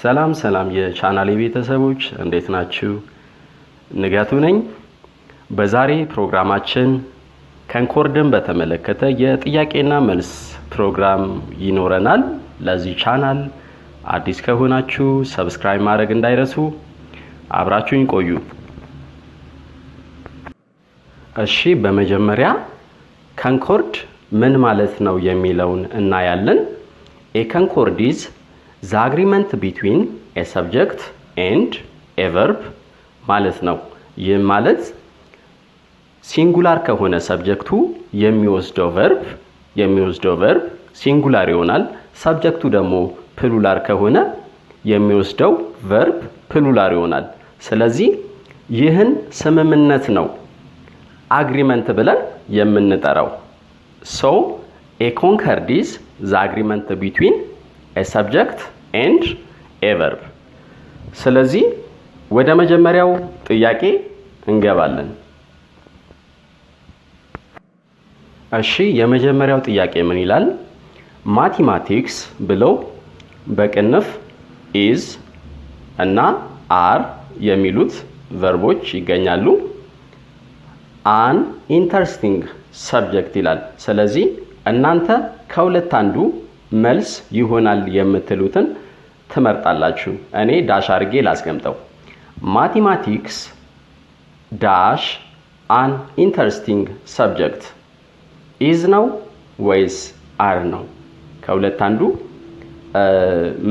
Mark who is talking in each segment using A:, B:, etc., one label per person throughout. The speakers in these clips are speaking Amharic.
A: ሰላም የቻናሌ ቤተሰቦች እንዴት ናችሁ? ንጋቱ ነኝ። በዛሬ ፕሮግራማችን ኮንኮርድን በተመለከተ የጥያቄና መልስ ፕሮግራም ይኖረናል። ለዚህ ቻናል አዲስ ከሆናችሁ ሰብስክራይብ ማድረግ እንዳይረሱ፣ አብራችሁኝ ቆዩ። እሺ፣ በመጀመሪያ ኮንኮርድ ምን ማለት ነው የሚለውን እናያለን። A concord is the agreement between a subject and a verb ማለት ነው። ይህ ማለት ሲንጉላር ከሆነ ሰብጀክቱ የሚወስደው verb ሲንጉላር ይሆናል። ሰብጀክቱ ደግሞ ፕሉራል ከሆነ የሚወስደው verb ፕሉራል ይሆናል። ስለዚህ ይህን ስምምነት ነው agreement ብለን የምንጠራው። So a concord is the agreement between a subject and a verb። ስለዚህ ወደ መጀመሪያው ጥያቄ እንገባለን። እሺ፣ የመጀመሪያው ጥያቄ ምን ይላል? ማቴማቲክስ ብለው በቅንፍ is እና are የሚሉት ቨርቦች ይገኛሉ። an interesting subject ይላል። ስለዚህ እናንተ ከሁለት አንዱ መልስ ይሆናል የምትሉትን ትመርጣላችሁ። እኔ ዳሽ አድርጌ ላስቀምጠው። ማቴማቲክስ ዳሽ an interesting subject is ነው ወይስ are ነው? ከሁለት አንዱ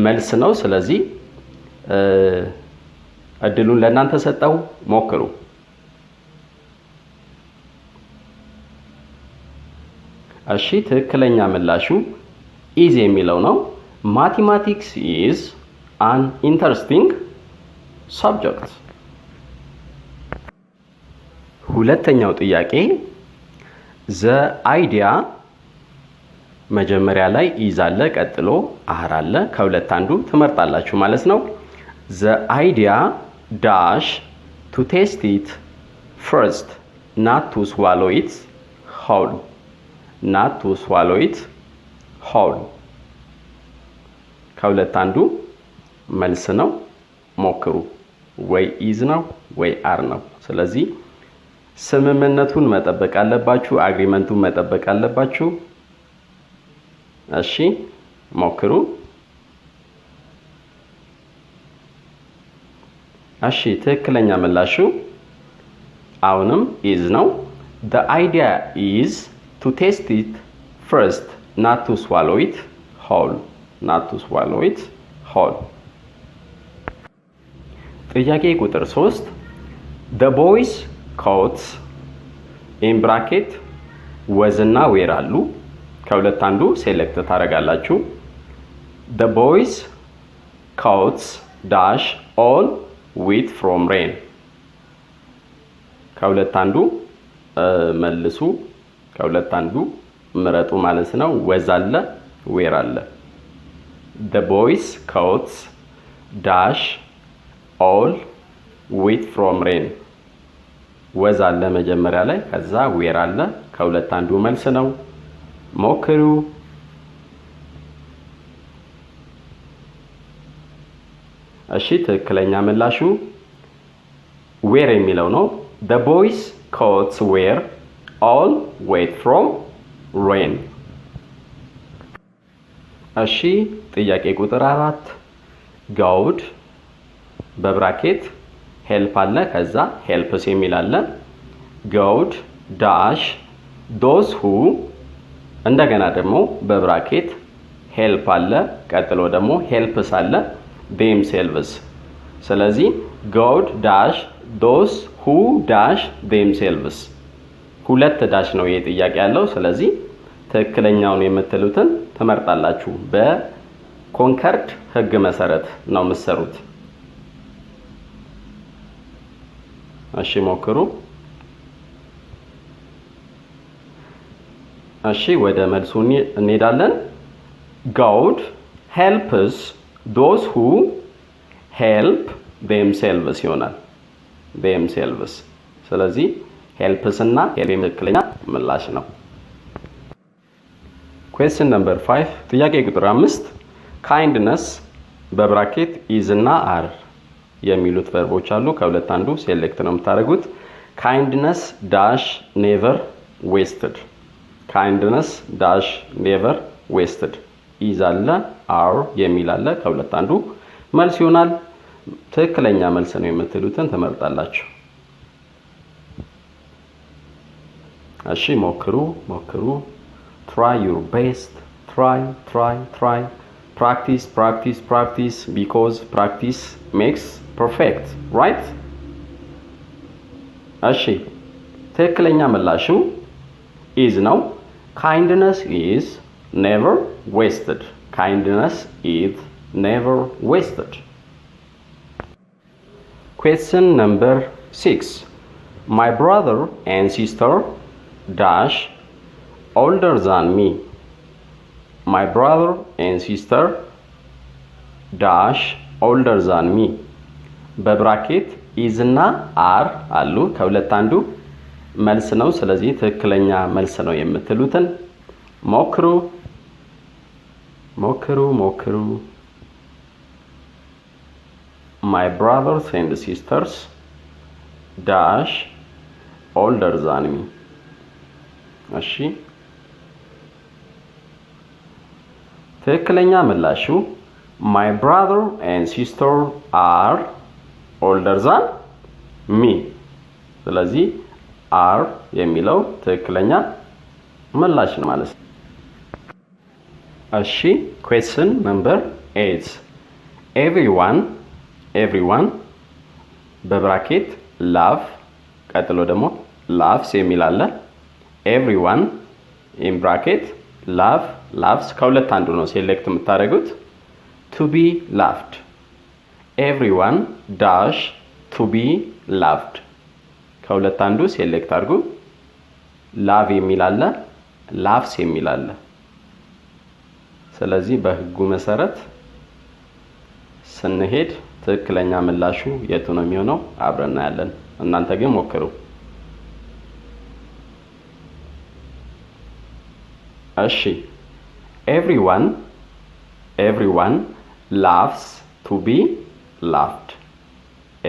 A: መልስ ነው። ስለዚህ እድሉን ለእናንተ ሰጠው፣ ሞክሩ። እሺ፣ ትክክለኛ ምላሹ is የሚለው ነው። ማቴማቲክስ is an interesting subject። ሁለተኛው ጥያቄ the idea መጀመሪያ ላይ is አለ፣ ቀጥሎ are አለ። ከሁለት አንዱ ትመርጣላችሁ ማለት ነው። the idea dash to taste it first not to swallow it whole not to swallow it whole ከሁለት አንዱ መልስ ነው። ሞክሩ። ወይ is ነው ወይ are ነው። ስለዚህ ስምምነቱን መጠበቅ አለባችሁ፣ አግሪመንቱን መጠበቅ አለባችሁ። እሺ፣ ሞክሩ። እሺ፣ ትክክለኛ ምላሹ አሁንም is ነው። the idea is to taste it first not to swallow it whole not to swallow it whole። ጥያቄ ቁጥር 3 the boys coats in bracket ወዝና ዌር አሉ። ከሁለት አንዱ ሴሌክት ታደርጋላችሁ። the boys coats dash all wet from rain ከሁለት አንዱ መልሱ፣ ከሁለት አንዱ ምረጡ ማለት ነው። ወዝ አለ፣ ዌር አለ። the boys coats dash all wet from rain ወዝ አለ መጀመሪያ ላይ፣ ከዛ ዌር አለ። ከሁለት አንዱ መልስ ነው። ሞክሩ። እሺ፣ ትክክለኛ ምላሹ ዌር የሚለው ነው። the boys coats were all wet from rain። እሺ፣ ጥያቄ ቁጥር 4 ጋውድ በብራኬት ሄልፕ አለ፣ ከዛ ሄልፕስ የሚል አለ። ጋውድ ዳሽ those who እንደገና ደግሞ በብራኬት ሄልፕ አለ፣ ቀጥሎ ደግሞ ሄልፕስ አለ themselves። ስለዚህ ጋውድ ዳሽ those who dash themselves ሁለት ዳሽ ነው ይሄ ጥያቄ ያለው። ስለዚህ ትክክለኛውን የምትሉትን ትመርጣላችሁ። በኮንከርድ ህግ መሰረት ነው የምትሰሩት። እሺ፣ ሞክሩ። እሺ፣ ወደ መልሱ እንሄዳለን። God helps those who help themselves ይሆናል themselves። ስለዚህ helps እና help ትክክለኛ ምላሽ ነው። question number 5 ጥያቄ ቁጥር 5 kindness በብራኬት is እና are የሚሉት ቨርቦች አሉ ከሁለት አንዱ ሴሌክት ነው የምታደርጉት kindness dash never wasted kindness dash never wasted is አለ are የሚል አለ ከሁለት አንዱ መልስ ይሆናል ትክክለኛ መልስ ነው የምትሉትን ተመርጣላችሁ እሺ ሞክሩ try your best try practice because practice makes perfect right እሺ ትክክለኛ ምላሹ is ነው kindness is never wasted kindness is never wasted question number 6 my brother and sister dash older than me my brother and sister dash older than me በብራኬት is እና are አሉ ከሁለት አንዱ መልስ ነው ስለዚህ ትክክለኛ መልስ ነው የምትሉትን ሞክሩ my brothers and sisters dash older than me እሺ ትክክለኛ ምላሹ my brother and sister are older than me ስለዚህ are የሚለው ትክክለኛ ምላሽ ነው ማለት ነው እሺ question number 8 everyone በብራኬት laugh ቀጥሎ ደግሞ laughs የሚል አለ everyone in bracket laughs ከሁለት አንዱ ነው ሴሌክት የምታደርጉት to be laughed everyone dash to be laughed ከሁለት አንዱ ሴሌክት አድርጉ laugh የሚል አለ laughs የሚል አለ ስለዚህ በህጉ መሰረት ስንሄድ ትክክለኛ ምላሹ የቱ ነው የሚሆነው አብረና ያለን እናንተ ግን ሞክሩ እሺ everyone laughs to be laughed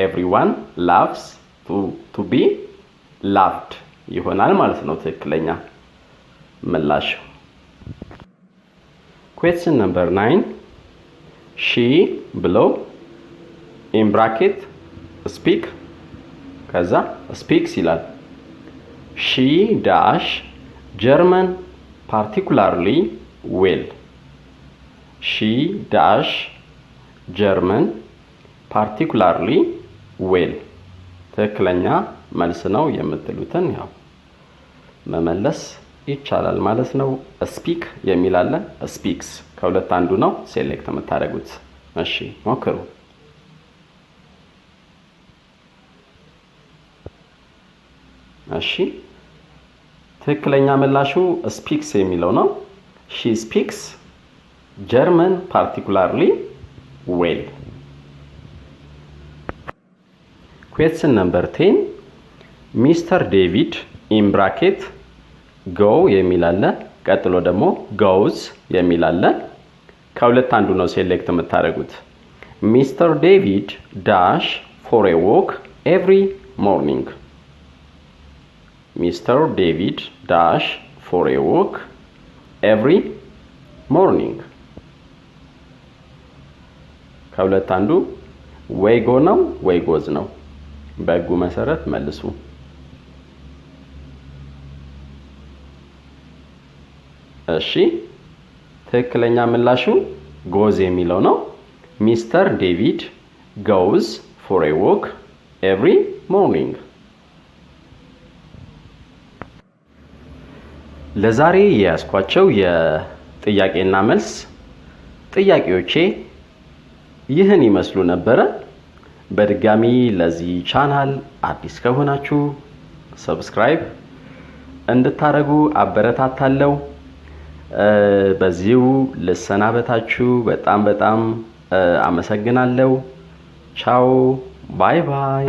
A: everyone laughs to be laughed ይሆናል ማለት ነው ትክክለኛ ምላሹ question number 9 she below in bracket speak ከዛ speaks ይላል she dash German particularly well she dash German particularly well ትክክለኛ መልስ ነው የምትሉትን ያው መመለስ ይቻላል ማለት ነው speak የሚል አለ speaks ከሁለት አንዱ ነው ሴሌክት የምታደርጉት እሺ ሞክሩ እሺ ትክክለኛ ምላሹ speaks የሚለው ነው she speaks German particularly well question number 10 Mr. David in bracket go የሚል አለ ቀጥሎ ደግሞ goes የሚል አለ ከሁለት አንዱ ነው ሴሌክት የምታደርጉት Mr. David dash for a walk every morning Mr. David dash for a walk every morning ከሁለት አንዱ ወይ go ነው ወይ goes ነው በህጉ መሰረት መልሱ እሺ ትክክለኛ ምላሹ goes የሚለው ነው Mr. David goes for a walk every morning ለዛሬ ያስኳቸው የጥያቄና መልስ ጥያቄዎቼ ይህን ይመስሉ ነበር በድጋሚ ለዚህ ቻናል አዲስ ከሆናችሁ ሰብስክራይብ እንድታረጉ አበረታታለሁ በዚሁ ለሰናበታችሁ በጣም አመሰግናለሁ ቻው ባይ ባይ